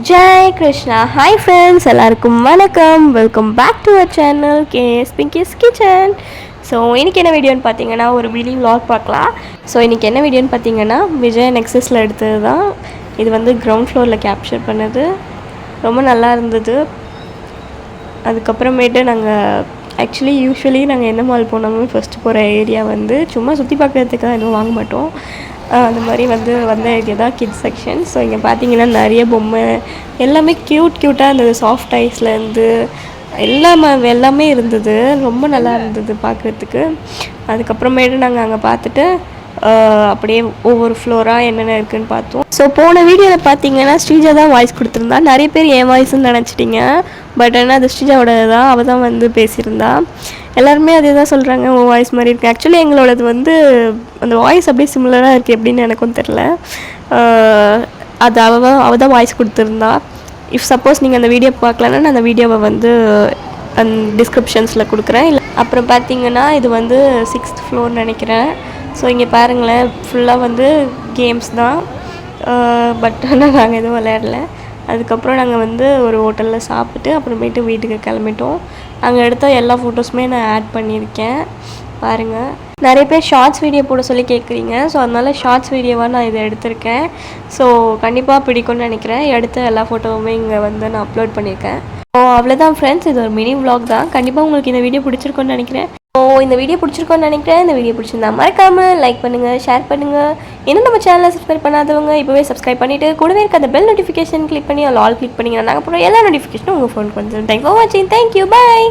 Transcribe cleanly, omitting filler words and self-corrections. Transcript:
Jai Krishna. Hi friends, எல்லாருக்கும் வணக்கம். Welcome back to our channel K S Pinky's kitchen. So இன்றைக்கி என்ன வீடியோன்னு பார்த்தீங்கன்னா ஒரு மினி vlog பார்க்கலாம். ஸோ இன்றைக்கி என்ன வீடியோன்னு பார்த்தீங்கன்னா விஜய் நெக்ஸஸில் எடுத்தது தான். இது வந்து கிரவுண்ட் ஃப்ளோரில் கேப்சர் பண்ணது. ரொம்ப நல்லா இருந்தது. அதுக்கப்புறமேட்டு நாங்கள் யூஸ்வலி நாங்கள் எந்த மால் போனாலுமே ஃபஸ்ட்டு போகிற ஏரியா வந்து சும்மா சுற்றி பார்க்குறதுக்காக எதுவும் வாங்க மாட்டோம். அந்த மாதிரி வந்த ஏரியா தான் கிட்ஸ் செக்ஷன். ஸோ இங்கே பார்த்தீங்கன்னா நிறைய பொம்மை எல்லாமே க்யூட்டாக இருந்தது. சாஃப்ட் ஐஸ்லேருந்து எல்லாமே இருந்தது. ரொம்ப நல்லா இருந்தது பார்க்குறதுக்கு. அதுக்கப்புறமேட்டு நாங்கள் அங்கே பார்த்துட்டு அப்படியே ஒவ்வொரு ஃப்ளோராக என்னென்ன இருக்குதுன்னு பார்த்தோம். ஸோ போன வீடியோவில் பார்த்தீங்கன்னா ஸ்ரீஜா தான் வாய்ஸ் கொடுத்துருந்தா. நிறைய பேர் என் வாய்ஸ்ன்னு நினச்சிட்டிங்க. பட் ஆனால் அது ஸ்ரீஜாவோட தான். அவள் தான் வந்து பேசியிருந்தா. எல்லாருமே அதே தான் சொல்கிறாங்க, உன் வாய்ஸ் மாதிரி இருக்குது. ஆக்சுவலி எங்களோடது வந்து அந்த வாய்ஸ் அப்படியே சிமிலராக இருக்குது. எப்படின்னு எனக்கும் தெரில. அது அவள் தான் வாய்ஸ் கொடுத்துருந்தா. இஃப் சப்போஸ் நீங்கள் அந்த வீடியோ பார்க்கலன்னா நான் அந்த வீடியோவை வந்து டிஸ்கிரிப்ஷன்ஸில் கொடுக்குறேன். இல்லை அப்புறம் பார்த்தீங்கன்னா இது வந்து 6th ஃப்ளோர்னு நினைக்கிறேன். ஸோ இங்கே பாருங்களேன், ஃபுல்லாக வந்து கேம்ஸ் தான். பட் ஆனால் நாங்கள் எதுவும் விளையாடல. அதுக்கப்புறம் நாங்கள் வந்து ஒரு ஹோட்டலில் சாப்பிட்டு அப்புறமேட்டு வீட்டுக்கு கிளம்பிட்டோம். நாங்கள் எடுத்த எல்லா ஃபோட்டோஸுமே நான் ஆட் பண்ணியிருக்கேன் பாருங்கள். நிறைய பேர் ஷார்ட்ஸ் வீடியோ போட சொல்லி கேட்குறீங்க. ஸோ அதனால் ஷார்ட்ஸ் வீடியோவாக நான் இதை எடுத்திருக்கேன். ஸோ கண்டிப்பாக பிடிக்கும்னு நினைக்கிறேன். எடுத்த எல்லா ஃபோட்டோவுமே இங்கே வந்து நான் அப்லோட் பண்ணியிருக்கேன். ஸோ அவ்வளோதான் ஃப்ரெண்ட்ஸ், இது ஒரு மினி vlog தான். கண்டிப்பாக உங்களுக்கு இந்த வீடியோ பிடிச்சிருக்குன்னு நினைக்கிறேன். ஸோ இந்த வீடியோ பிடிச்சிருக்கோன்னு நினைக்கிறேன். இந்த வீடியோ பிடிச்சிருந்தா மறக்காமல் லைக் பண்ணுங்கள், ஷேர் பண்ணுங்கள். இன்னும் நம்ம சேனலை சப்ஸ்கிரைப் பண்ணாதவங்க இப்போவே சப்ஸ்கிரைப் பண்ணிவிட்டு கூடவே இருக்க அந்த பெல் நோட்டிஃபிகேஷன் கிளிக் பண்ணி ஆல் கிளிக் பண்ணிங்கன்னா நாங்கள் போகிற எல்லா நோட்டிஃபிகேஷனும் உங்கள் ஃபோனுக்கு வந்துடும். தேங்க்யூ ஃபார் வாட்சிங். தேங்க்யூ, பாய்.